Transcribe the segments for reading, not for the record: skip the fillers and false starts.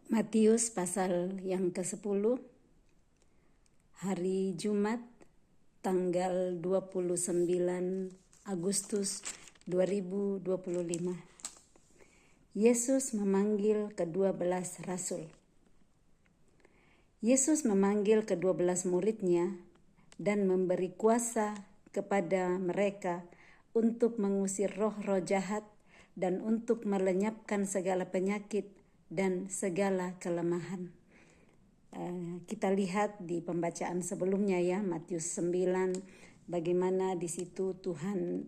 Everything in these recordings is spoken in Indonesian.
Matius pasal yang ke-10, hari Jumat tanggal 29 Agustus 2025. Yesus memanggil ke-12 rasul. Yesus memanggil ke-12 muridnya dan memberi kuasa kepada mereka untuk mengusir roh-roh jahat dan untuk melenyapkan segala penyakit dan segala kelemahan. Kita lihat di pembacaan sebelumnya ya, Matius 9, bagaimana di situ Tuhan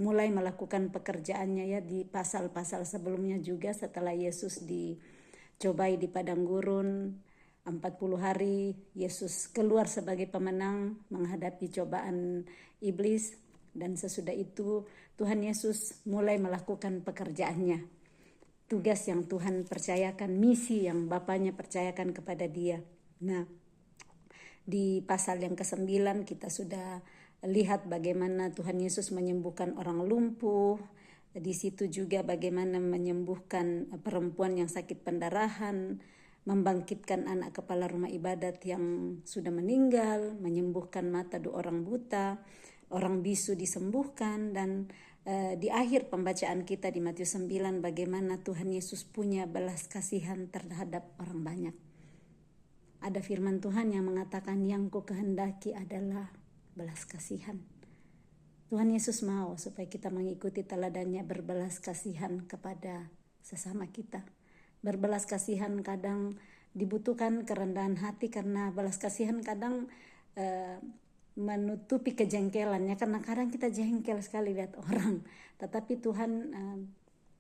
mulai melakukan pekerjaannya ya, di pasal-pasal sebelumnya juga setelah Yesus dicobai di padang gurun 40 hari, Yesus keluar sebagai pemenang menghadapi cobaan iblis, dan sesudah itu Tuhan Yesus mulai melakukan pekerjaannya. Tugas yang Tuhan percayakan, misi yang Bapaknya percayakan kepada dia. Nah, di pasal yang ke-9 kita sudah lihat bagaimana Tuhan Yesus menyembuhkan orang lumpuh. Di situ juga bagaimana menyembuhkan perempuan yang sakit pendarahan, membangkitkan anak kepala rumah ibadat yang sudah meninggal, menyembuhkan mata 2 orang buta, orang bisu disembuhkan, dan di akhir pembacaan kita di Matius 9 bagaimana Tuhan Yesus punya belas kasihan terhadap orang banyak. Ada firman Tuhan yang mengatakan, yang ku kehendaki adalah belas kasihan. Tuhan Yesus mau supaya kita mengikuti teladannya, berbelas kasihan kepada sesama kita. Berbelas kasihan kadang dibutuhkan kerendahan hati, karena belas kasihan kadang menutupi kejengkelannya, karena kadang kita jengkel sekali lihat orang. Tetapi Tuhan,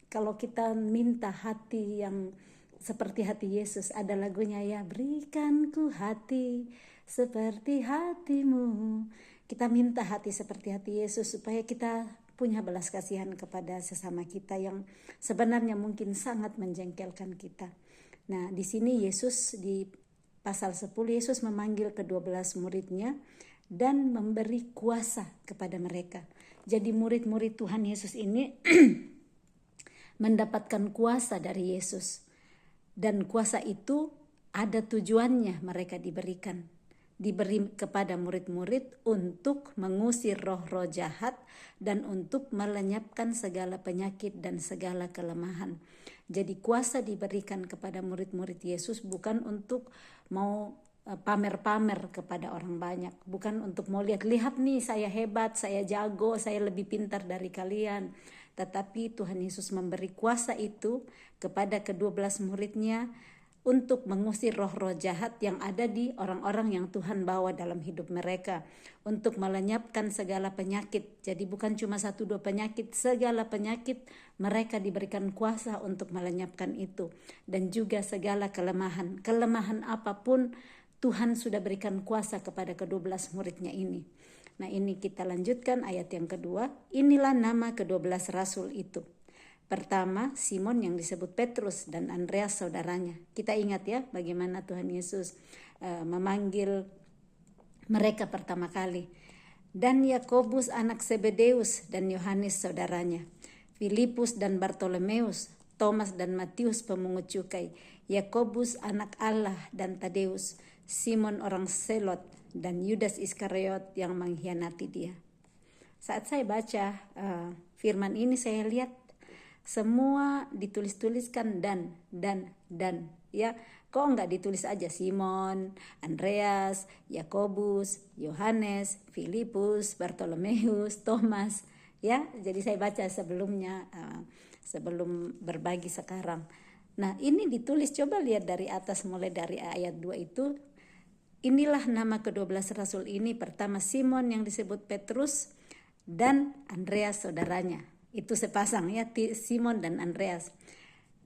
kalau kita minta hati yang seperti hati Yesus, ada lagunya ya, berikan ku hati seperti hatimu. Kita minta hati seperti hati Yesus supaya kita punya belas kasihan kepada sesama kita yang sebenarnya mungkin sangat menjengkelkan kita. Nah, di sini Yesus di pasal 10 Yesus memanggil ke-12 muridnya dan memberi kuasa kepada mereka. Jadi murid-murid Tuhan Yesus ini mendapatkan kuasa dari Yesus. Dan kuasa itu ada tujuannya mereka diberikan. Diberi kepada murid-murid untuk mengusir roh-roh jahat dan untuk melenyapkan segala penyakit dan segala kelemahan. Jadi kuasa diberikan kepada murid-murid Yesus bukan untuk mau pamer-pamer kepada orang banyak, bukan untuk mau lihat nih saya hebat, saya jago, saya lebih pintar dari kalian. Tetapi Tuhan Yesus memberi kuasa itu kepada ke-12 muridnya untuk mengusir roh-roh jahat yang ada di orang-orang yang Tuhan bawa dalam hidup mereka, untuk melenyapkan segala penyakit. Jadi bukan cuma 1-2 penyakit, segala penyakit mereka diberikan kuasa untuk melenyapkan itu. Dan juga segala kelemahan apapun Tuhan sudah berikan kuasa kepada ke-12 muridnya ini. Nah, ini kita lanjutkan ayat yang kedua. Inilah nama ke-12 rasul itu. Pertama, Simon yang disebut Petrus dan Andreas saudaranya. Kita ingat ya bagaimana Tuhan Yesus memanggil mereka pertama kali. Dan Yakobus anak Zebedeus dan Yohanes saudaranya. Filipus dan Bartolomeus, Thomas dan Matius pemungut cukai, Yakobus anak Allah dan Tadeus, Simon orang Selot, dan Yudas Iskariot yang mengkhianati dia. Saat saya baca firman ini, saya lihat semua ditulis-tuliskan dan ya. Kok enggak ditulis aja Simon, Andreas, Yakobus, Yohanes, Filipus, Bartolomeus, Thomas ya. Jadi saya baca sebelumnya, sebelum berbagi sekarang. Nah, ini ditulis, coba lihat dari atas mulai dari ayat 2 itu. Inilah nama ke-12 rasul ini. Pertama Simon yang disebut Petrus dan Andreas saudaranya. Itu sepasang ya, Simon dan Andreas.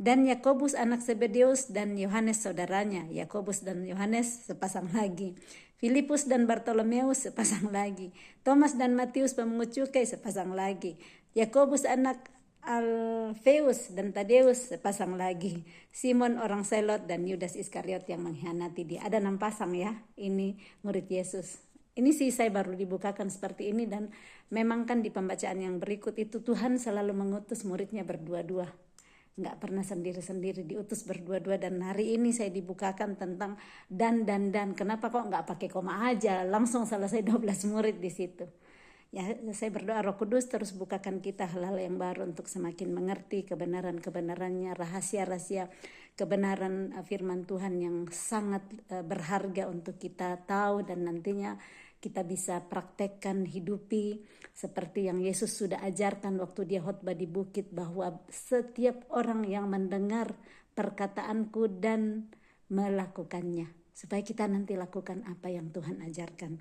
Dan Yakobus anak Zebedeus dan Yohanes saudaranya. Yakobus dan Yohanes sepasang lagi. Filipus dan Bartolomeus sepasang lagi. Thomas dan Matius pemungut cukai sepasang lagi. Yakobus anak Alfeus dan Tadeus sepasang lagi. Simon orang Selot dan Yudas Iskariot yang mengkhianati dia. Ada 6 pasang ya, ini murid Yesus. Ini sih saya baru dibukakan seperti ini, dan memang kan di pembacaan yang berikut itu Tuhan selalu mengutus muridnya berdua-dua. nggak pernah sendiri-sendiri, diutus berdua-dua. Dan hari ini saya dibukakan tentang dan. Kenapa kok nggak pakai koma aja, langsung selesai 12 murid di situ. Ya, saya berdoa Roh Kudus terus bukakan kita hal-hal yang baru untuk semakin mengerti kebenaran-kebenarannya, rahasia-rahasia kebenaran firman Tuhan yang sangat berharga untuk kita tahu dan nantinya kita bisa praktekkan, hidupi seperti yang Yesus sudah ajarkan waktu dia khotbah di bukit, bahwa setiap orang yang mendengar perkataanku dan melakukannya, supaya kita nanti lakukan apa yang Tuhan ajarkan.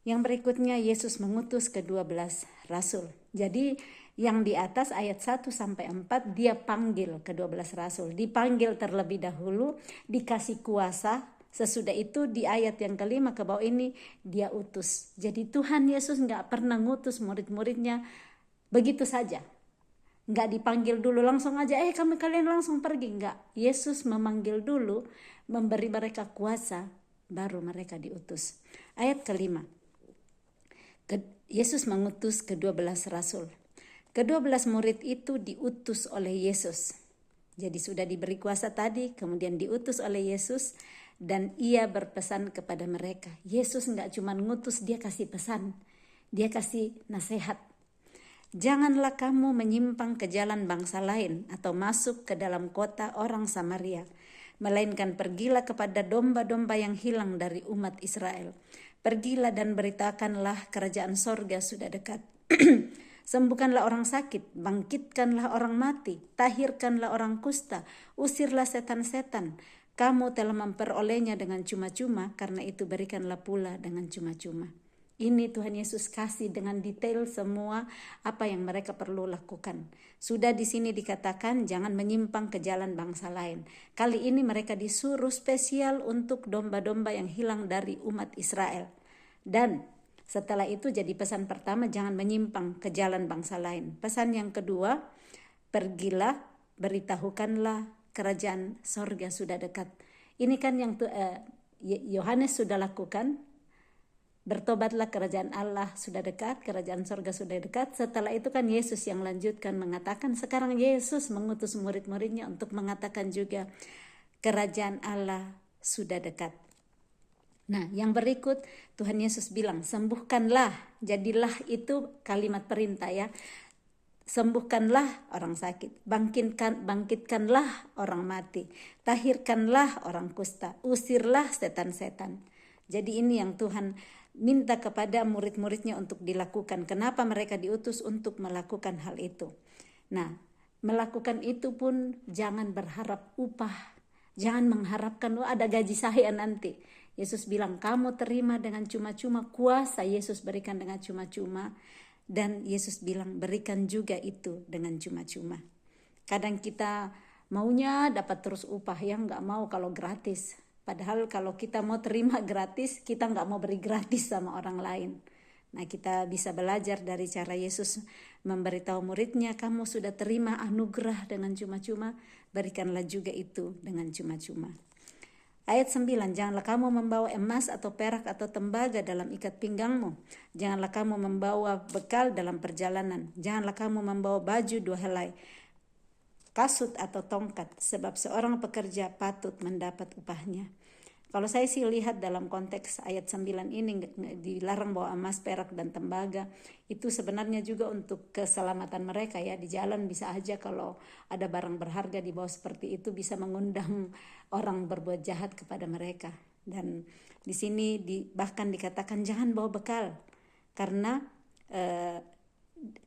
Yang berikutnya, Yesus mengutus ke-12 rasul. Jadi yang di atas ayat 1-4 dia panggil ke-12 rasul. Dipanggil terlebih dahulu, dikasih kuasa. Sesudah itu di ayat yang kelima ke bawah ini dia utus. Jadi Tuhan Yesus gak pernah ngutus murid-muridnya begitu saja. Gak dipanggil dulu langsung aja, kalian langsung pergi. Enggak, Yesus memanggil dulu, memberi mereka kuasa, baru mereka diutus. Ayat kelima, Yesus mengutus ke-12 rasul. Ke-12 murid itu diutus oleh Yesus. Jadi sudah diberi kuasa tadi, kemudian diutus oleh Yesus, dan ia berpesan kepada mereka. Yesus enggak cuma ngutus, dia kasih pesan, dia kasih nasihat. Janganlah kamu menyimpang ke jalan bangsa lain atau masuk ke dalam kota orang Samaria, melainkan pergilah kepada domba-domba yang hilang dari umat Israel. Pergilah dan beritakanlah kerajaan sorga sudah dekat. Sembuhkanlah orang sakit, bangkitkanlah orang mati, tahirkanlah orang kusta, usirlah setan-setan. Kamu telah memperolehnya dengan cuma-cuma, karena itu berikanlah pula dengan cuma-cuma. Ini Tuhan Yesus kasih dengan detail semua apa yang mereka perlu lakukan. Sudah di sini dikatakan jangan menyimpang ke jalan bangsa lain. Kali ini mereka disuruh spesial untuk domba-domba yang hilang dari umat Israel. Dan setelah itu jadi pesan pertama, jangan menyimpang ke jalan bangsa lain. Pesan yang kedua, pergilah, beritahukanlah kerajaan sorga sudah dekat. Ini kan yang Yohanes sudah lakukan. Bertobatlah, kerajaan Allah sudah dekat, kerajaan sorga sudah dekat. Setelah itu kan Yesus yang lanjutkan mengatakan, sekarang Yesus mengutus murid-muridnya untuk mengatakan juga kerajaan Allah sudah dekat. Nah, yang berikut Tuhan Yesus bilang, sembuhkanlah. Jadilah itu kalimat perintah ya. Sembuhkanlah orang sakit, bangkitkanlah orang mati, tahirkanlah orang kusta, usirlah setan-setan. Jadi ini yang Tuhan minta kepada murid-muridnya untuk dilakukan. Kenapa mereka diutus untuk melakukan hal itu? Nah, melakukan itu pun jangan berharap upah. Jangan mengharapkan ada gaji saya nanti. Yesus bilang kamu terima dengan cuma-cuma, kuasa Yesus berikan dengan cuma-cuma. Dan Yesus bilang berikan juga itu dengan cuma-cuma. Kadang kita maunya dapat terus upah, yang gak mau kalau gratis. Padahal kalau kita mau terima gratis, kita gak mau beri gratis sama orang lain. Nah, kita bisa belajar dari cara Yesus memberitahu muridnya, kamu sudah terima anugerah dengan cuma-cuma, berikanlah juga itu dengan cuma-cuma. Ayat 9, janganlah kamu membawa emas atau perak atau tembaga dalam ikat pinggangmu. Janganlah kamu membawa bekal dalam perjalanan. Janganlah kamu membawa baju 2 helai, kasut atau tongkat, sebab seorang pekerja patut mendapat upahnya. Kalau saya sih lihat dalam konteks ayat 9 ini dilarang bawa emas, perak, dan tembaga. Itu sebenarnya juga untuk keselamatan mereka ya. Di jalan bisa aja kalau ada barang berharga di bawah seperti itu bisa mengundang orang berbuat jahat kepada mereka. Dan di sini bahkan dikatakan jangan bawa bekal. Karena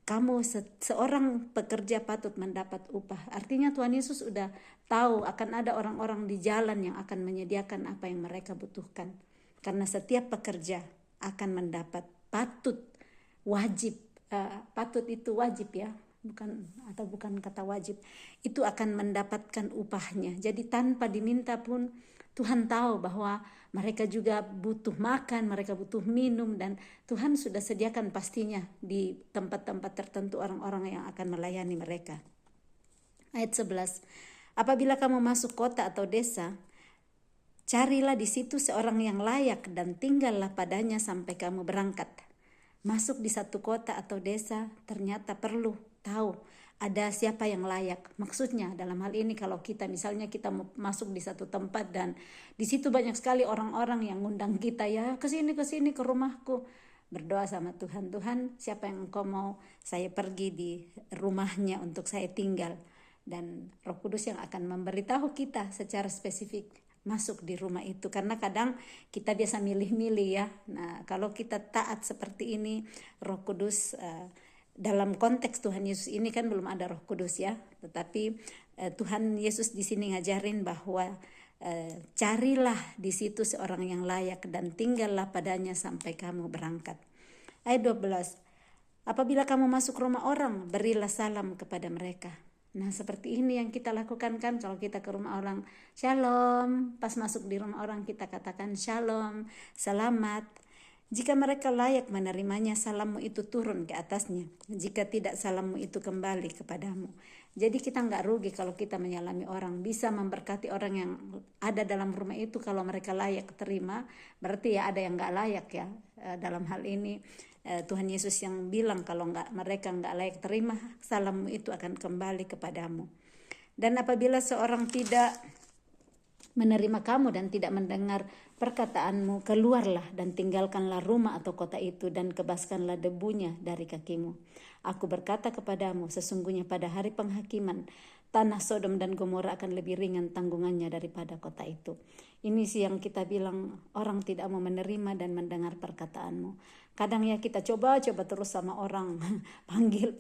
kamu seorang pekerja patut mendapat upah. Artinya Tuhan Yesus sudah tahu akan ada orang-orang di jalan yang akan menyediakan apa yang mereka butuhkan. Karena setiap pekerja akan mendapat, patut, wajib, patut itu wajib ya, bukan kata wajib, itu akan mendapatkan upahnya. Jadi tanpa diminta pun Tuhan tahu bahwa mereka juga butuh makan, mereka butuh minum, dan Tuhan sudah sediakan pastinya di tempat-tempat tertentu orang-orang yang akan melayani mereka. Ayat 11, apabila kamu masuk kota atau desa, carilah di situ seorang yang layak dan tinggallah padanya sampai kamu berangkat. Masuk di satu kota atau desa ternyata perlu tahu ada siapa yang layak. Maksudnya dalam hal ini kalau kita misalnya kita mau masuk di satu tempat dan di situ banyak sekali orang-orang yang ngundang kita, ya ke sini ke rumahku. Berdoa sama Tuhan, Tuhan siapa yang Engkau mau saya pergi di rumahnya untuk saya tinggal. Dan Roh Kudus yang akan memberitahu kita secara spesifik masuk di rumah itu. Karena kadang kita biasa milih-milih ya. Nah kalau kita taat seperti ini, Roh Kudus dalam konteks Tuhan Yesus ini kan belum ada Roh Kudus ya. Tetapi Tuhan Yesus di sini ngajarin bahwa carilah di situ seorang yang layak dan tinggallah padanya sampai kamu berangkat. Ayat 12. Apabila kamu masuk rumah orang, berilah salam kepada mereka. Nah seperti ini yang kita lakukan kan kalau kita ke rumah orang, shalom. Pas masuk di rumah orang kita katakan shalom, selamat. Jika mereka layak menerimanya, salammu itu turun ke atasnya. Jika tidak, salammu itu kembali kepadamu. Jadi kita nggak rugi kalau kita menyalami orang. Bisa memberkati orang yang ada dalam rumah itu kalau mereka layak terima. Berarti ya ada yang nggak layak ya. Dalam hal ini Tuhan Yesus yang bilang kalau mereka nggak layak terima, salammu itu akan kembali kepadamu. Dan apabila seorang tidak menerima kamu dan tidak mendengar perkataanmu, keluarlah dan tinggalkanlah rumah atau kota itu dan kebaskanlah debunya dari kakimu. Aku berkata kepadamu, sesungguhnya pada hari penghakiman tanah Sodom dan Gomora akan lebih ringan tanggungannya daripada kota itu. Ini sih yang kita bilang orang tidak mau menerima dan mendengar perkataanmu. Kadang ya kita coba terus sama orang, panggil,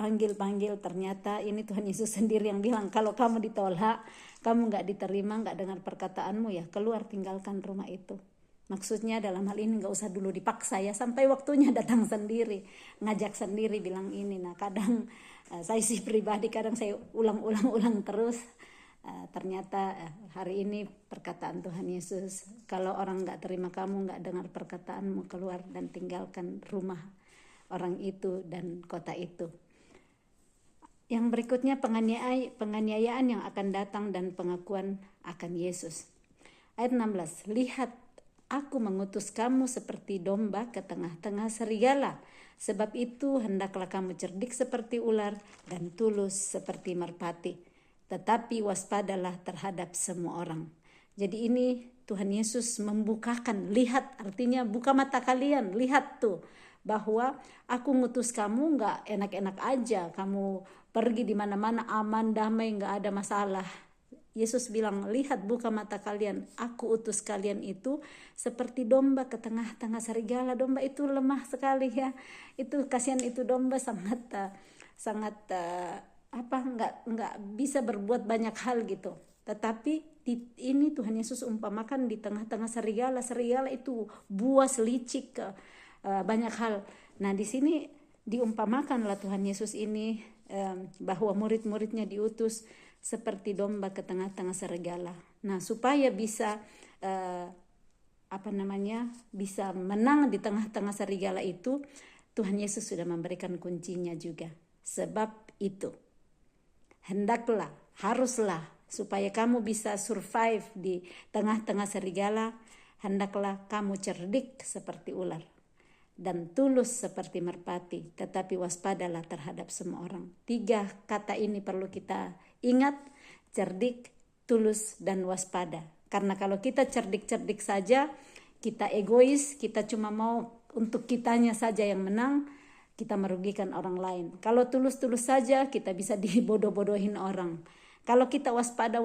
ternyata ini Tuhan Yesus sendiri yang bilang kalau kamu ditolak, kamu gak diterima, gak dengar perkataanmu, ya keluar, tinggalkan rumah itu. Maksudnya dalam hal ini gak usah dulu dipaksa ya, sampai waktunya datang sendiri, ngajak sendiri bilang ini. Nah kadang saya sih pribadi kadang saya ulang terus. Ternyata hari ini perkataan Tuhan Yesus, kalau orang gak terima kamu, gak dengar perkataanmu, keluar dan tinggalkan rumah orang itu dan kota itu. Yang berikutnya penganiayaan yang akan datang dan pengakuan akan Yesus. Ayat 16, lihat aku mengutus kamu seperti domba ke tengah-tengah serigala. Sebab itu hendaklah kamu cerdik seperti ular dan tulus seperti merpati. Tetapi waspadalah terhadap semua orang. Jadi ini Tuhan Yesus membukakan, lihat artinya buka mata kalian, lihat tuh bahwa aku ngutus kamu gak enak-enak aja, kamu pergi di mana-mana aman, damai, gak ada masalah. Yesus bilang, lihat buka mata kalian, aku utus kalian itu seperti domba ke tengah-tengah serigala. Domba itu lemah sekali ya, itu kasihan, itu domba sangat nggak bisa berbuat banyak hal gitu. Tetapi ini Tuhan Yesus umpamakan di tengah-tengah serigala. Serigala itu buas, licik, banyak hal. Nah di sini diumpamakanlah Tuhan Yesus ini bahwa murid-muridnya diutus seperti domba ke tengah-tengah serigala. Nah supaya bisa bisa menang di tengah-tengah serigala itu, Tuhan Yesus sudah memberikan kuncinya juga. Sebab itu hendaklah, haruslah, supaya kamu bisa survive di tengah-tengah serigala, hendaklah kamu cerdik seperti ular dan tulus seperti merpati, tetapi waspadalah terhadap semua orang. 3 kata ini perlu kita ingat, cerdik, tulus, dan waspada. Karena kalau kita cerdik-cerdik saja, kita egois, kita cuma mau untuk kitanya saja yang menang, kita merugikan orang lain. Kalau tulus-tulus saja, kita bisa dibodoh-bodohin orang. Kalau kita waspada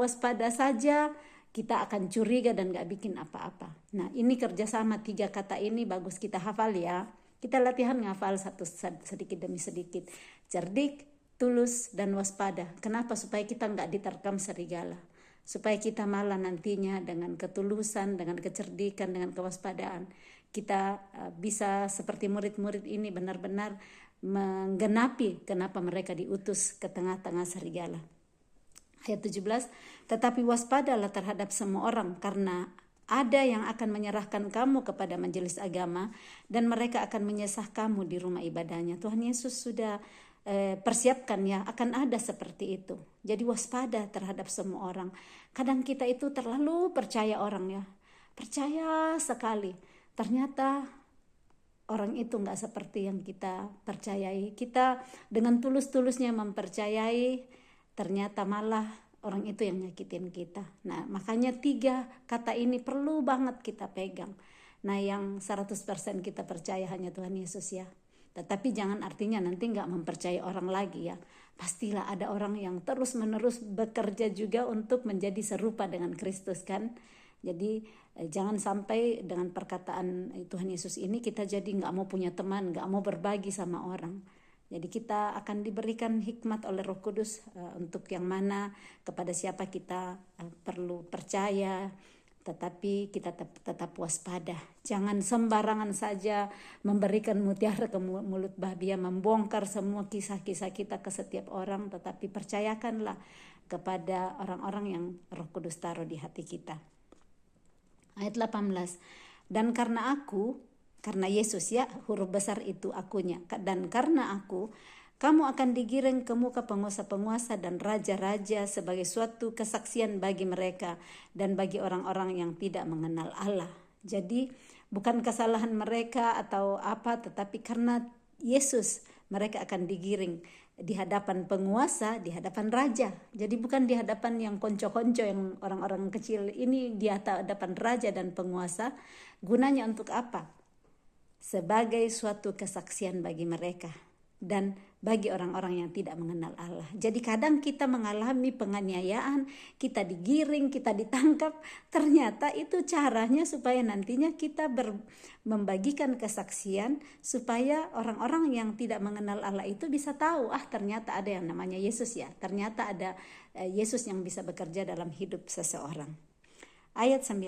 saja, kita akan curiga dan gak bikin apa-apa. Nah ini kerjasama 3 kata ini bagus kita hafal ya. Kita latihan ngafal sedikit demi sedikit. Cerdik, tulus, dan waspada. Kenapa? Supaya kita gak diterkam serigala. Supaya kita malah nantinya dengan ketulusan, dengan kecerdikan, dengan kewaspadaan, kita bisa seperti murid-murid ini benar-benar menggenapi kenapa mereka diutus ke tengah-tengah serigala. Ayat 17, tetapi waspadalah terhadap semua orang, karena ada yang akan menyerahkan kamu kepada majelis agama dan mereka akan menyesah kamu di rumah ibadahnya. Tuhan Yesus sudah persiapkan ya, akan ada seperti itu. Jadi waspada terhadap semua orang. Kadang kita itu terlalu percaya orang ya, percaya sekali. Ternyata orang itu nggak seperti yang kita percayai. Kita dengan tulus-tulusnya mempercayai, ternyata malah orang itu yang nyakitin kita. Nah, makanya 3 kata ini perlu banget kita pegang. Nah, yang 100% kita percaya hanya Tuhan Yesus ya. Tetapi jangan artinya nanti nggak mempercayai orang lagi ya. Pastilah ada orang yang terus-menerus bekerja juga untuk menjadi serupa dengan Kristus kan. Jadi jangan sampai dengan perkataan Tuhan Yesus ini kita jadi nggak mau punya teman, nggak mau berbagi sama orang. Jadi kita akan diberikan hikmat oleh Roh Kudus untuk yang mana, kepada siapa kita perlu percaya, tetapi kita tetap waspada. Jangan sembarangan saja memberikan mutiara ke mulut babi, membongkar semua kisah-kisah kita ke setiap orang, tetapi percayakanlah kepada orang-orang yang Roh Kudus taruh di hati kita. Ayat 18. Dan karena Yesus ya, huruf besar itu akunya. Dan karena aku, kamu akan digiring ke muka penguasa-penguasa dan raja-raja sebagai suatu kesaksian bagi mereka dan bagi orang-orang yang tidak mengenal Allah. Jadi bukan kesalahan mereka atau apa, tetapi karena Yesus mereka akan digiring di hadapan penguasa, di hadapan raja. Jadi bukan di hadapan yang konco-konco, yang orang-orang kecil. Ini di hadapan raja dan penguasa. Gunanya untuk apa? Sebagai suatu kesaksian bagi mereka dan bagi orang-orang yang tidak mengenal Allah. Jadi kadang kita mengalami penganiayaan, kita digiring, kita ditangkap, ternyata itu caranya supaya nantinya kita membagikan kesaksian supaya orang-orang yang tidak mengenal Allah itu bisa tahu, ternyata ada yang namanya Yesus ya, ternyata ada Yesus yang bisa bekerja dalam hidup seseorang. Ayat 19.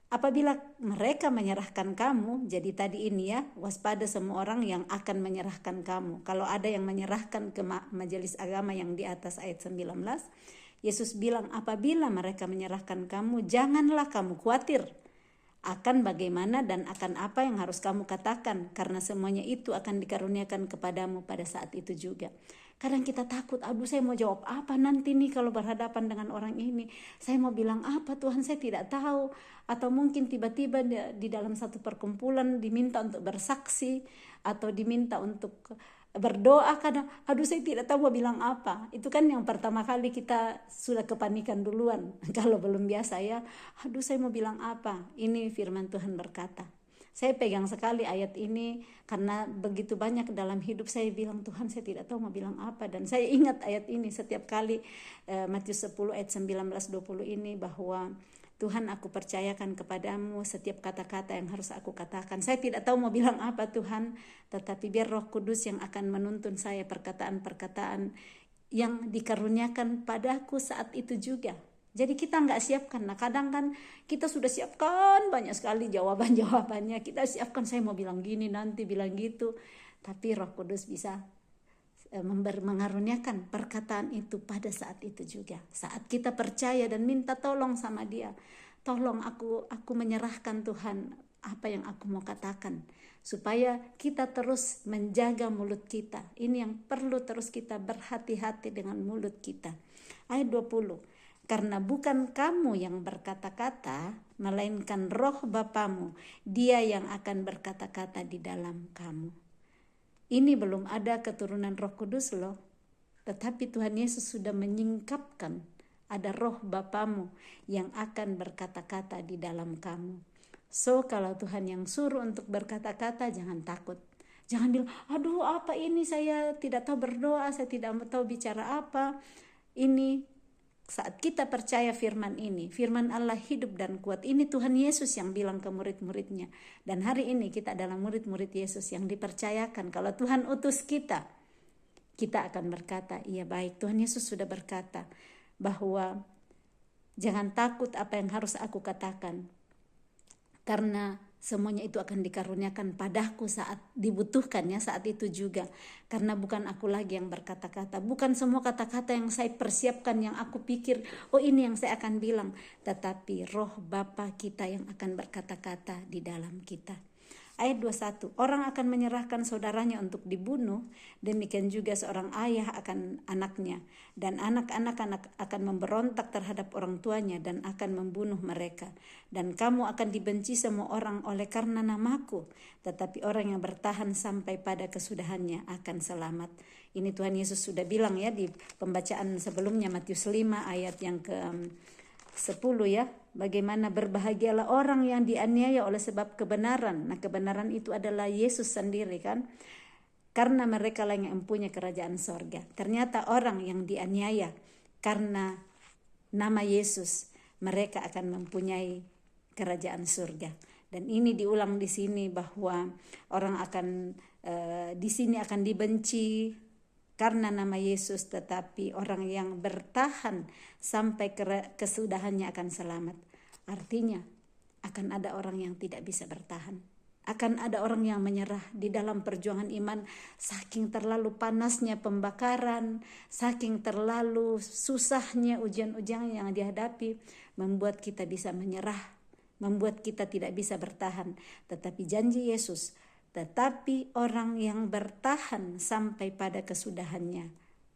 Apabila mereka menyerahkan kamu, jadi tadi ini ya, waspada semua orang yang akan menyerahkan kamu. Kalau ada yang menyerahkan ke majelis agama yang di atas ayat 19, Yesus bilang apabila mereka menyerahkan kamu, janganlah kamu khawatir akan bagaimana dan akan apa yang harus kamu katakan, karena semuanya itu akan dikaruniakan kepadamu pada saat itu juga. Kadang kita takut, aduh saya mau jawab apa nanti nih kalau berhadapan dengan orang ini. Saya mau bilang apa, Tuhan saya tidak tahu. Atau mungkin tiba-tiba di dalam satu perkumpulan diminta untuk bersaksi atau diminta untuk berdoa, kadang aduh saya tidak tahu mau bilang apa. Itu kan yang pertama kali kita sudah kepanikan duluan. Kalau belum biasa ya, aduh saya mau bilang apa. Ini firman Tuhan berkata. Saya pegang sekali ayat ini karena begitu banyak dalam hidup saya bilang, Tuhan saya tidak tahu mau bilang apa. Dan saya ingat ayat ini setiap kali Matius 10 ayat 19-20 ini, bahwa Tuhan aku percayakan kepadamu setiap kata-kata yang harus aku katakan. Saya tidak tahu mau bilang apa Tuhan, tetapi biar Roh Kudus yang akan menuntun saya perkataan-perkataan yang dikaruniakan padaku saat itu juga. Jadi kita nggak siapkan. Nah kadang kan kita sudah siapkan banyak sekali jawaban-jawabannya. Kita siapkan saya mau bilang gini nanti bilang gitu. Tapi Roh Kudus bisa mengaruniakan perkataan itu pada saat itu juga. Saat kita percaya dan minta tolong sama Dia. Tolong aku menyerahkan Tuhan apa yang aku mau katakan. Supaya kita terus menjaga mulut kita. Ini yang perlu terus kita berhati-hati dengan mulut kita. Ayat 20. Karena bukan kamu yang berkata-kata, melainkan Roh Bapamu, Dia yang akan berkata-kata di dalam kamu. Ini belum ada keturunan Roh Kudus loh. Tetapi Tuhan Yesus sudah menyingkapkan ada Roh Bapamu yang akan berkata-kata di dalam kamu. So kalau Tuhan yang suruh untuk berkata-kata, jangan takut. Jangan bilang, aduh apa ini, saya tidak tahu berdoa, saya tidak tahu bicara apa. Ini saat kita percaya firman ini, firman Allah hidup dan kuat. Ini Tuhan Yesus yang bilang ke murid-muridnya. Dan hari ini kita adalah murid-murid Yesus yang dipercayakan. Kalau Tuhan utus kita akan berkata, iya baik. Tuhan Yesus sudah berkata bahwa jangan takut apa yang harus aku katakan. Karena semuanya itu akan dikaruniakan padaku saat dibutuhkan ya, saat itu juga. Karena bukan aku lagi yang berkata-kata, bukan semua kata-kata yang saya persiapkan yang aku pikir, oh ini yang saya akan bilang, tetapi Roh Bapa kita yang akan berkata-kata di dalam kita. Ayat 21, orang akan menyerahkan saudaranya untuk dibunuh, demikian juga seorang ayah akan anaknya, dan anak-anak akan memberontak terhadap orang tuanya dan akan membunuh mereka. Dan kamu akan dibenci semua orang oleh karena namaku, tetapi orang yang bertahan sampai pada kesudahannya akan selamat. Ini Tuhan Yesus sudah bilang ya di pembacaan sebelumnya, Matius 5 ayat yang ke 10 ya, bagaimana berbahagialah orang yang dianiaya oleh sebab kebenaran. Nah, kebenaran itu adalah Yesus sendiri kan, karena mereka lah yang mempunyai kerajaan sorga. Ternyata orang yang dianiaya karena nama Yesus, mereka akan mempunyai kerajaan surga. Dan ini diulang di sini bahwa orang akan di sini akan dibenci karena nama Yesus, tetapi orang yang bertahan sampai kesudahannya akan selamat. Artinya akan ada orang yang tidak bisa bertahan. Akan ada orang yang menyerah di dalam perjuangan iman, saking terlalu panasnya pembakaran, saking terlalu susahnya ujian-ujian yang dihadapi, membuat kita bisa menyerah, membuat kita tidak bisa bertahan. Tetapi janji Yesus, tetapi orang yang bertahan sampai pada kesudahannya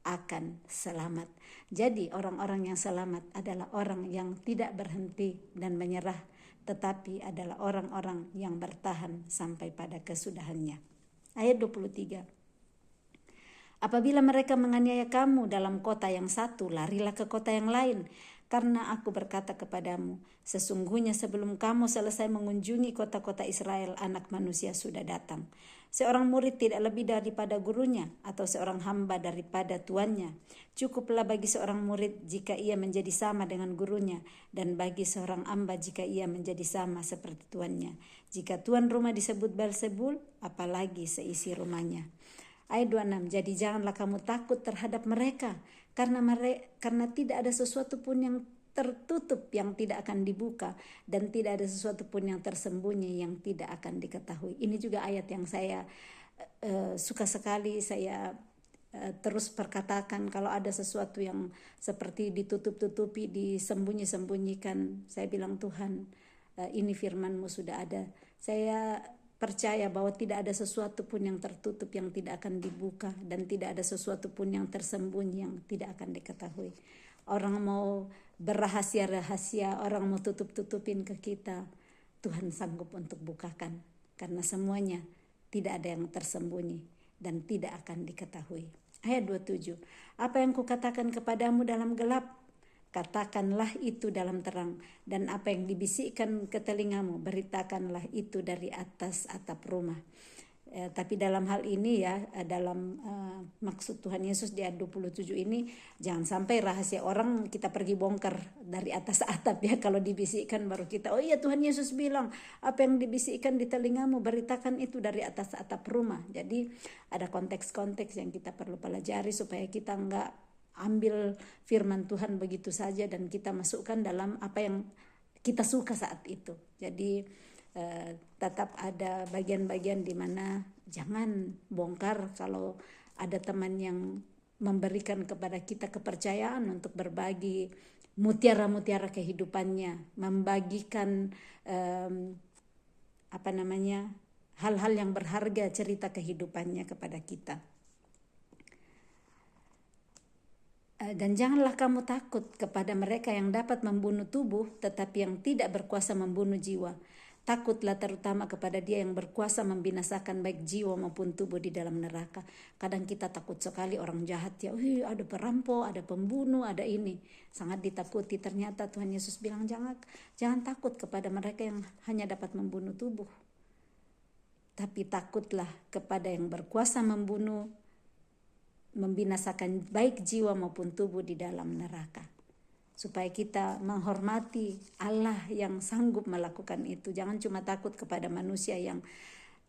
akan selamat. Jadi orang-orang yang selamat adalah orang yang tidak berhenti dan menyerah, tetapi adalah orang-orang yang bertahan sampai pada kesudahannya. Ayat 23. Apabila mereka menganiaya kamu dalam kota yang satu, larilah ke kota yang lain. Karena aku berkata kepadamu, sesungguhnya sebelum kamu selesai mengunjungi kota-kota Israel, anak manusia sudah datang. Seorang murid tidak lebih daripada gurunya, atau seorang hamba daripada tuannya. Cukuplah bagi seorang murid jika ia menjadi sama dengan gurunya, dan bagi seorang hamba jika ia menjadi sama seperti tuannya. Jika tuan rumah disebut Beelzebul, apalagi seisi rumahnya. Ayat 26, jadi janganlah kamu takut terhadap mereka, karena tidak ada sesuatu pun yang tertutup yang tidak akan dibuka, dan tidak ada sesuatu pun yang tersembunyi yang tidak akan diketahui. Ini juga ayat yang saya suka sekali, saya terus perkatakan kalau ada sesuatu yang seperti ditutup-tutupi, disembunyi-sembunyikan, saya bilang Tuhan, ini firman-Mu sudah ada. Saya percaya bahwa tidak ada sesuatu pun yang tertutup yang tidak akan dibuka, dan tidak ada sesuatu pun yang tersembunyi yang tidak akan diketahui. Orang mau berahasia-rahasia, orang mau tutup-tutupin ke kita, Tuhan sanggup untuk bukakan, karena semuanya tidak ada yang tersembunyi dan tidak akan diketahui. Ayat 27, apa yang kukatakan kepadamu dalam gelap, katakanlah itu dalam terang, dan apa yang dibisikkan ke telingamu, beritakanlah itu dari atas atap rumah. Tapi dalam hal ini ya, dalam maksud Tuhan Yesus di ayat 27 ini, jangan sampai rahasia orang kita pergi bongkar dari atas atap ya. Kalau dibisikkan baru kita, oh iya Tuhan Yesus bilang, apa yang dibisikkan di telingamu, beritakan itu dari atas atap rumah. Jadi ada konteks-konteks yang kita perlu pelajari supaya kita enggak ambil firman Tuhan begitu saja dan kita masukkan dalam apa yang kita suka saat itu. Jadi tetap ada bagian-bagian di mana jangan bongkar. Kalau ada teman yang memberikan kepada kita kepercayaan untuk berbagi mutiara-mutiara kehidupannya, membagikan hal-hal yang berharga, cerita kehidupannya kepada kita. Dan janganlah kamu takut kepada mereka yang dapat membunuh tubuh, tetapi yang tidak berkuasa membunuh jiwa. Takutlah terutama kepada Dia yang berkuasa membinasakan baik jiwa maupun tubuh di dalam neraka. Kadang kita takut sekali orang jahat ya, ada perampok, ada pembunuh, ada ini. Sangat ditakuti. Ternyata Tuhan Yesus bilang jangan takut kepada mereka yang hanya dapat membunuh tubuh. Tapi takutlah kepada yang berkuasa membunuh, membinasakan baik jiwa maupun tubuh di dalam neraka. Supaya kita menghormati Allah yang sanggup melakukan itu. Jangan cuma takut kepada manusia yang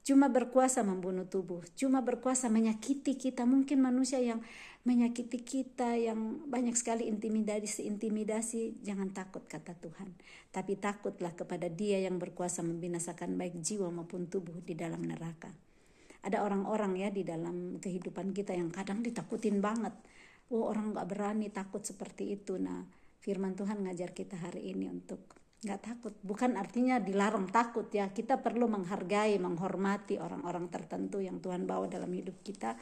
cuma berkuasa membunuh tubuh, cuma berkuasa menyakiti kita. Mungkin manusia yang menyakiti kita, yang banyak sekali intimidasi. Jangan takut kata Tuhan. Tapi takutlah kepada Dia yang berkuasa membinasakan baik jiwa maupun tubuh di dalam neraka. Ada orang-orang ya di dalam kehidupan kita yang kadang ditakutin banget. Orang gak berani takut seperti itu. Nah, firman Tuhan ngajar kita hari ini untuk nggak takut. Bukan artinya dilarang takut ya. Kita perlu menghargai, menghormati orang-orang tertentu yang Tuhan bawa dalam hidup kita.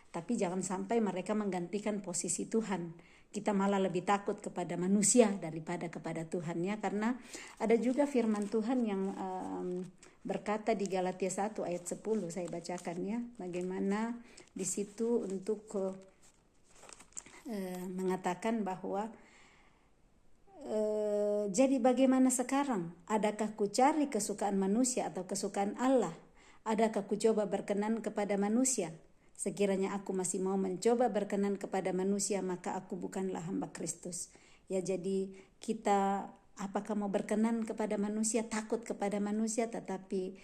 Tapi jangan sampai mereka menggantikan posisi Tuhan. Kita malah lebih takut kepada manusia daripada kepada Tuhan ya. Karena ada juga firman Tuhan yang berkata di Galatia 1 ayat 10, saya bacakan ya. Bagaimana di situ untuk mengatakan bahwa jadi bagaimana sekarang? Adakah ku cari kesukaan manusia atau kesukaan Allah? Adakah ku coba berkenan kepada manusia? Sekiranya aku masih mau mencoba berkenan kepada manusia, maka aku bukanlah hamba Kristus. Ya, jadi kita apakah mau berkenan kepada manusia, takut kepada manusia, tetapi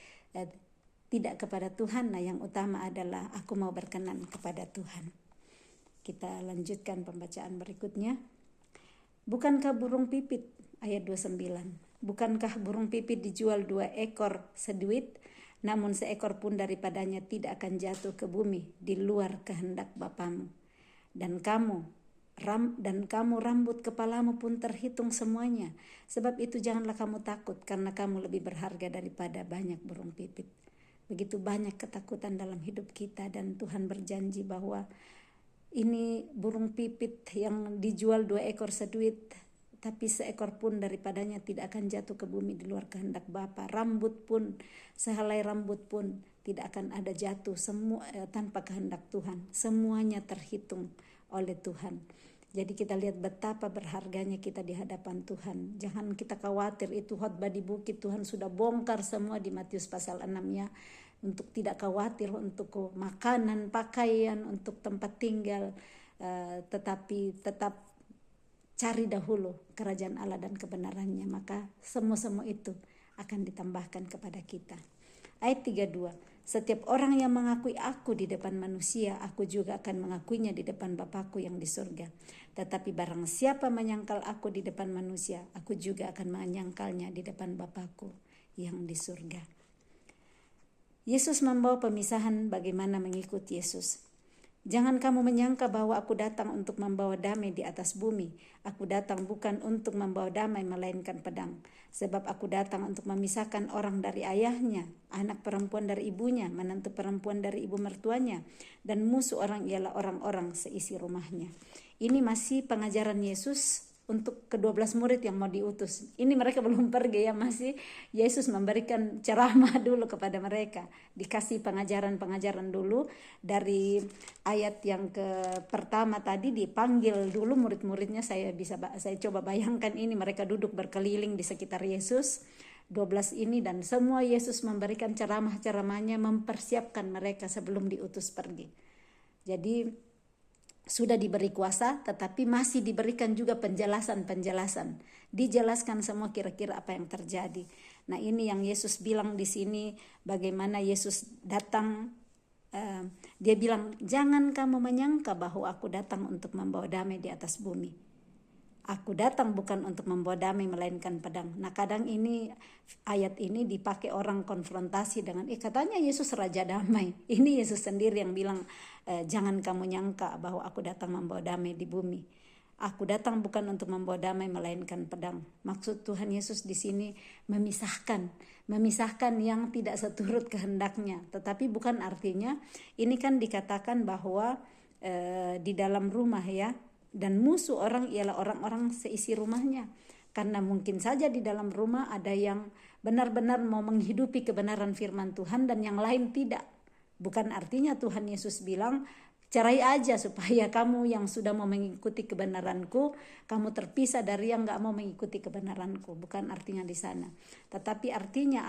tidak kepada Tuhan. Nah, yang utama adalah aku mau berkenan kepada Tuhan. Kita lanjutkan pembacaan berikutnya. Bukankah burung pipit, ayat 29. Bukankah burung pipit dijual 2 ekor seduit, namun seekor pun daripadanya tidak akan jatuh ke bumi di luar kehendak Bapamu. Dan kamu rambut kepalamu pun terhitung semuanya. Sebab itu janganlah kamu takut, karena kamu lebih berharga daripada banyak burung pipit. Begitu banyak ketakutan dalam hidup kita, dan Tuhan berjanji bahwa ini burung pipit yang dijual 2 ekor seduit, tapi seekor pun daripadanya tidak akan jatuh ke bumi di luar kehendak Bapa. Rambut pun, sehelai rambut pun tidak akan ada jatuh semua tanpa kehendak Tuhan. Semuanya terhitung oleh Tuhan. Jadi kita lihat betapa berharganya kita di hadapan Tuhan. Jangan kita khawatir itu khotbah di bukit, Tuhan sudah bongkar semua di Matius pasal 6 ya. Untuk tidak khawatir untuk makanan, pakaian, untuk tempat tinggal, tetapi tetap cari dahulu kerajaan Allah dan kebenarannya, maka semua itu akan ditambahkan kepada kita. Ayat 32, setiap orang yang mengakui aku di depan manusia, aku juga akan mengakuinya di depan Bapakku yang di surga. Tetapi barang siapa menyangkal aku di depan manusia, aku juga akan menyangkalnya di depan Bapakku yang di surga. Yesus membawa pemisahan bagaimana mengikut Yesus. Jangan kamu menyangka bahwa aku datang untuk membawa damai di atas bumi. Aku datang bukan untuk membawa damai melainkan pedang. Sebab aku datang untuk memisahkan orang dari ayahnya, anak perempuan dari ibunya, menantu perempuan dari ibu mertuanya, dan musuh orang ialah orang-orang seisi rumahnya. Ini masih pengajaran Yesus untuk ke-12 murid yang mau diutus. Ini mereka belum pergi ya, masih Yesus memberikan ceramah dulu kepada mereka. Dikasih pengajaran-pengajaran dulu. Dari ayat yang pertama tadi dipanggil dulu murid-muridnya. Saya coba bayangkan ini, mereka duduk berkeliling di sekitar Yesus 12 ini, dan semua Yesus memberikan ceramah-ceramahnya, mempersiapkan mereka sebelum diutus pergi. Jadi sudah diberi kuasa, tetapi masih diberikan juga penjelasan. Dijelaskan semua kira-kira apa yang terjadi. Nah, ini yang Yesus bilang di sini, bagaimana Yesus datang. Dia bilang, jangan kamu menyangka bahwa aku datang untuk membawa damai di atas bumi. Aku datang bukan untuk membawa damai melainkan pedang. Nah, kadang ini ayat ini dipakai orang konfrontasi dengan katanya Yesus Raja Damai. Ini Yesus sendiri yang bilang, jangan kamu nyangka bahwa aku datang membawa damai di bumi. Aku datang bukan untuk membawa damai melainkan pedang. Maksud Tuhan Yesus di sini memisahkan yang tidak seturut kehendaknya. Tetapi bukan artinya ini kan dikatakan bahwa di dalam rumah ya. Dan musuh orang ialah orang-orang seisi rumahnya. Karena mungkin saja di dalam rumah ada yang benar-benar mau menghidupi kebenaran firman Tuhan dan yang lain tidak. Bukan artinya Tuhan Yesus bilang, cerai aja supaya kamu yang sudah mau mengikuti kebenaranku, kamu terpisah dari yang gak mau mengikuti kebenaranku. Bukan artinya di sana. Tetapi artinya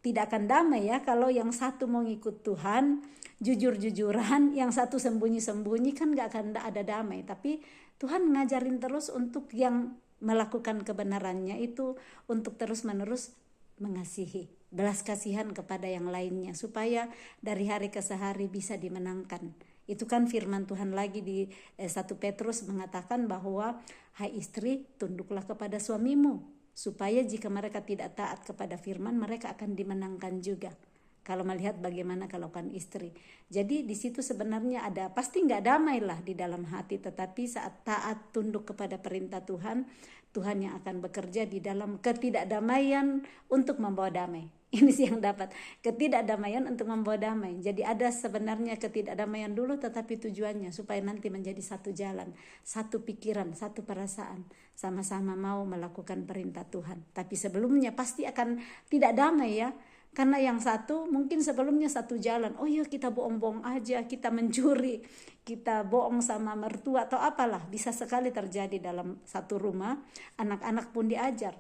tidak akan damai ya kalau yang satu mau ngikut Tuhan, jujur-jujuran, yang satu sembunyi-sembunyi, kan gak akan ada damai. Tapi Tuhan ngajarin terus untuk yang melakukan kebenarannya itu untuk terus-menerus mengasihi, belas kasihan kepada yang lainnya, supaya dari hari ke hari bisa dimenangkan. Itu kan firman Tuhan lagi di 1 Petrus mengatakan bahwa, hai istri, tunduklah kepada suamimu, supaya jika mereka tidak taat kepada firman, mereka akan dimenangkan juga. kalau melihat bagaimana kelakuan istri. Jadi di situ sebenarnya ada, pasti nggak damai lah di dalam hati, tetapi saat taat tunduk kepada perintah Tuhan, Tuhan yang akan bekerja di dalam ketidakdamaian untuk membawa damai. Ini sih yang dapat, ketidakdamaian untuk membawa damai. Jadi ada sebenarnya ketidakdamaian dulu, tetapi tujuannya supaya nanti menjadi satu jalan, satu pikiran, satu perasaan, sama-sama mau melakukan perintah Tuhan. Tapi sebelumnya pasti akan tidak damai ya, karena yang satu mungkin sebelumnya satu jalan, oh iya kita bohong-bohong aja, kita mencuri, kita bohong sama mertua atau apalah, bisa sekali terjadi dalam satu rumah. Anak-anak pun diajar.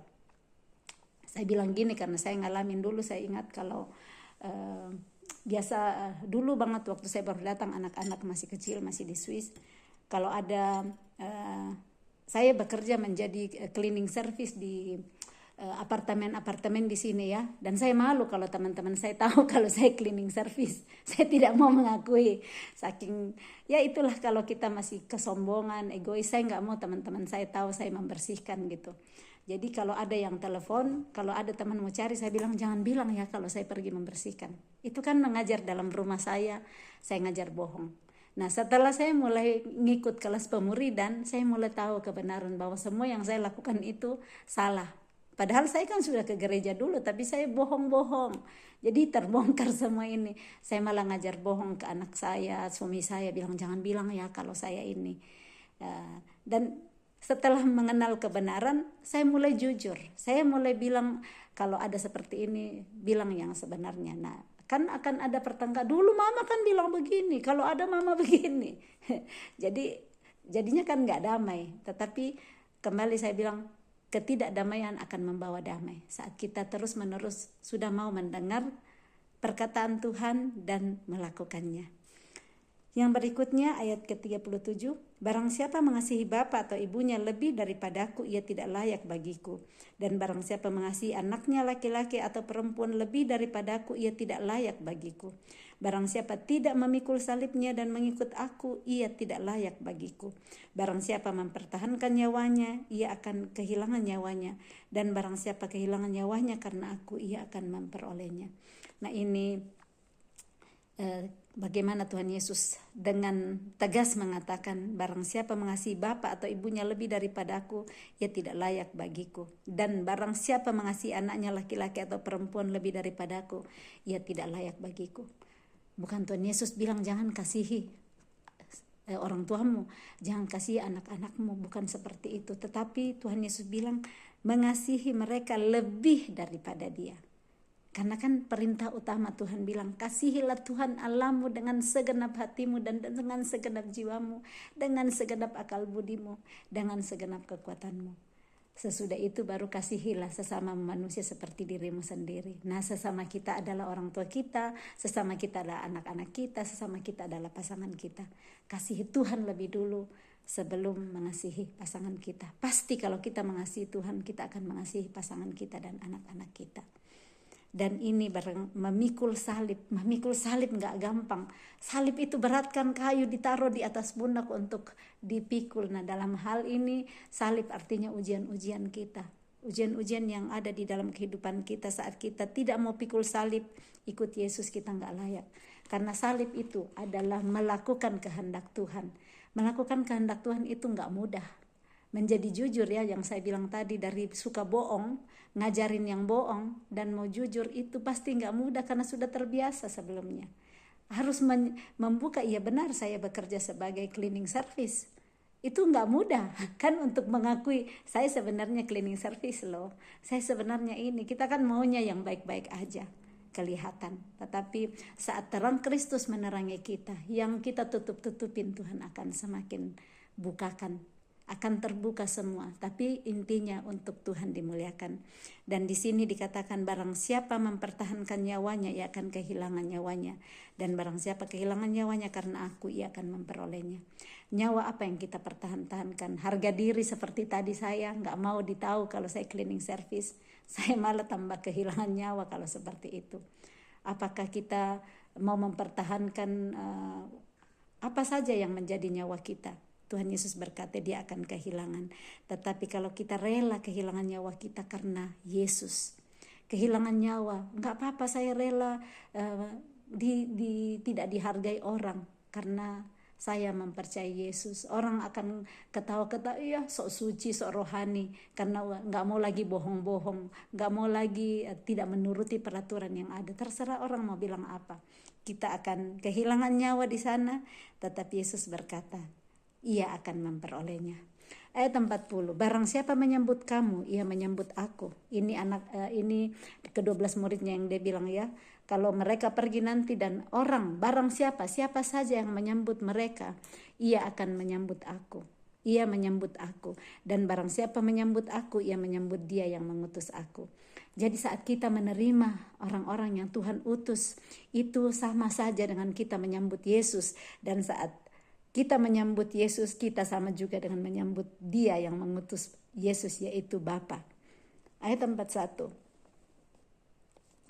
Saya bilang gini karena saya ngalamin dulu, saya ingat kalau biasa dulu banget waktu saya baru datang, anak-anak masih kecil, masih di Swiss, kalau ada saya bekerja menjadi cleaning service di apartemen-apartemen di sini ya, dan saya malu kalau teman-teman saya tahu kalau saya cleaning service. Saya tidak mau mengakui, saking ya itulah, kalau kita masih kesombongan, egois, saya nggak mau teman-teman saya tahu saya membersihkan gitu. Jadi kalau ada yang telepon, kalau ada teman mau cari, saya bilang jangan bilang ya kalau saya pergi membersihkan. Itu kan mengajar dalam rumah saya ngajar bohong. Nah setelah saya mulai ngikut kelas pemuridan, saya mulai tahu kebenaran bahwa semua yang saya lakukan itu salah. Padahal saya kan sudah ke gereja dulu, tapi saya bohong-bohong. Jadi terbongkar semua ini. Saya malah ngajar bohong ke anak saya, suami saya bilang jangan bilang ya kalau saya ini. Dan setelah mengenal kebenaran, saya mulai jujur. Saya mulai bilang kalau ada seperti ini, bilang yang sebenarnya. Nah, kan akan ada pertengkaran. Dulu mama kan bilang begini, kalau ada mama begini. Jadinya kan nggak damai. Tetapi kembali saya bilang, ketidakdamaian akan membawa damai. Saat kita terus-menerus sudah mau mendengar perkataan Tuhan dan melakukannya. Yang berikutnya ayat ke-37, barang siapa mengasihi bapa atau ibunya lebih daripadaku, ia tidak layak bagiku. Dan barang siapa mengasihi anaknya laki-laki atau perempuan lebih daripadaku, ia tidak layak bagiku. Barang siapa tidak memikul salibnya dan mengikut aku, ia tidak layak bagiku. Barang siapa mempertahankan nyawanya, ia akan kehilangan nyawanya. Dan barang siapa kehilangan nyawanya karena aku, ia akan memperolehnya. Nah ini bagaimana Tuhan Yesus dengan tegas mengatakan, barang siapa mengasihi bapa atau ibunya lebih daripada aku, ia tidak layak bagiku. Dan barang siapa mengasihi anaknya laki-laki atau perempuan lebih daripada aku, ia tidak layak bagiku. Bukan Tuhan Yesus bilang jangan kasihi orang tuamu, jangan kasihi anak-anakmu, bukan seperti itu. Tetapi Tuhan Yesus bilang mengasihi mereka lebih daripada dia. Karena kan perintah utama Tuhan bilang, kasihilah Tuhan Allahmu dengan segenap hatimu dan dengan segenap jiwamu, dengan segenap akal budimu, dengan segenap kekuatanmu. Sesudah itu baru kasihilah sesama manusia seperti dirimu sendiri. Nah sesama kita adalah orang tua kita, sesama kita adalah anak-anak kita, sesama kita adalah pasangan kita. Kasihi Tuhan lebih dulu sebelum mengasihi pasangan kita. Pasti kalau kita mengasihi Tuhan, kita akan mengasihi pasangan kita dan anak-anak kita. Dan ini memikul salib nggak gampang. Salib itu berat kan, kayu ditaruh di atas pundak untuk dipikul. Nah dalam hal ini salib artinya ujian-ujian kita, ujian-ujian yang ada di dalam kehidupan kita. Saat kita tidak mau pikul salib, ikut Yesus, kita nggak layak. Karena salib itu adalah melakukan kehendak Tuhan. Melakukan kehendak Tuhan itu nggak mudah. Menjadi jujur ya, yang saya bilang tadi, dari suka bohong, ngajarin yang bohong dan mau jujur itu pasti nggak mudah karena sudah terbiasa sebelumnya. Harus membuka, iya benar saya bekerja sebagai cleaning service. Itu nggak mudah kan untuk mengakui saya sebenarnya cleaning service loh. Saya sebenarnya ini, kita kan maunya yang baik-baik aja kelihatan. Tetapi saat terang Kristus menerangi kita, yang kita tutup-tutupin Tuhan akan semakin bukakan, akan terbuka semua. Tapi intinya untuk Tuhan dimuliakan. Dan di sini dikatakan barang siapa mempertahankan nyawanya, ia akan kehilangan nyawanya. Dan barang siapa kehilangan nyawanya karena aku, ia akan memperolehnya. Nyawa apa yang kita pertahankan? Harga diri seperti tadi, saya nggak mau ditahu kalau saya cleaning service. Saya malah tambah kehilangan nyawa kalau seperti itu. Apakah kita mau mempertahankan apa saja yang menjadi nyawa kita? Tuhan Yesus berkata dia akan kehilangan. Tetapi kalau kita rela kehilangan nyawa kita karena Yesus, kehilangan nyawa, nggak apa-apa, saya rela tidak dihargai orang karena saya mempercayai Yesus. Orang akan ketawa-ketawa, iya sok suci, sok rohani, karena nggak mau lagi bohong-bohong, nggak mau lagi tidak menuruti peraturan yang ada. Terserah orang mau bilang apa. Kita akan kehilangan nyawa di sana, tetapi Yesus berkata, ia akan memperolehnya. Ayat 40, barang siapa menyambut kamu, ia menyambut aku. Ini ini ke-12 muridnya yang dia bilang ya, kalau mereka pergi nanti dan barang siapa saja yang menyambut mereka, ia akan menyambut aku. Ia menyambut aku. Dan barang siapa menyambut aku, ia menyambut dia yang mengutus aku. Jadi saat kita menerima orang-orang yang Tuhan utus, itu sama saja dengan kita menyambut Yesus. Dan saat kita menyambut Yesus, kita sama juga dengan menyambut dia yang mengutus Yesus, yaitu Bapa. Ayat 41.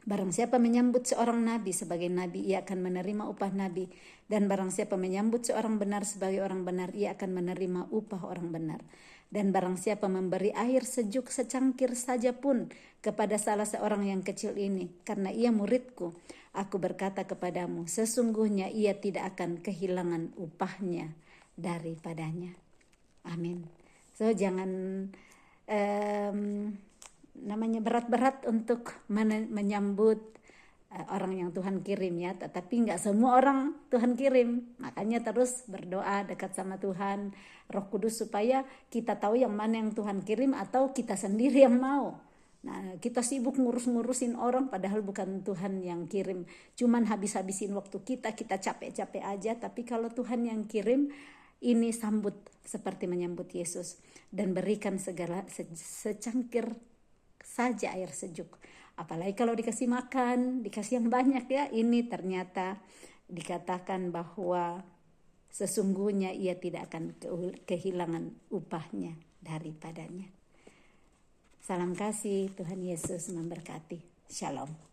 Barang siapa menyambut seorang nabi sebagai nabi, ia akan menerima upah nabi. Dan barang siapa menyambut seorang benar sebagai orang benar, ia akan menerima upah orang benar. Dan barang siapa memberi air sejuk secangkir saja pun kepada salah seorang yang kecil ini, karena ia muridku, aku berkata kepadamu, sesungguhnya ia tidak akan kehilangan upahnya daripadanya. Amin. So jangan berat-berat untuk menyambut orang yang Tuhan kirim ya, tetapi nggak semua orang Tuhan kirim. Makanya terus berdoa dekat sama Tuhan, Roh Kudus, supaya kita tahu yang mana yang Tuhan kirim atau kita sendiri yang mau. Nah, kita sibuk ngurusin orang padahal bukan Tuhan yang kirim. Cuman habis-habisin waktu kita capek-capek aja. Tapi kalau Tuhan yang kirim, ini sambut seperti menyambut Yesus. Dan berikan segala secangkir saja air sejuk. Apalagi kalau dikasih makan, dikasih yang banyak ya. Ini ternyata dikatakan bahwa sesungguhnya ia tidak akan kehilangan upahnya daripadanya. Salam kasih, Tuhan Yesus memberkati. Shalom.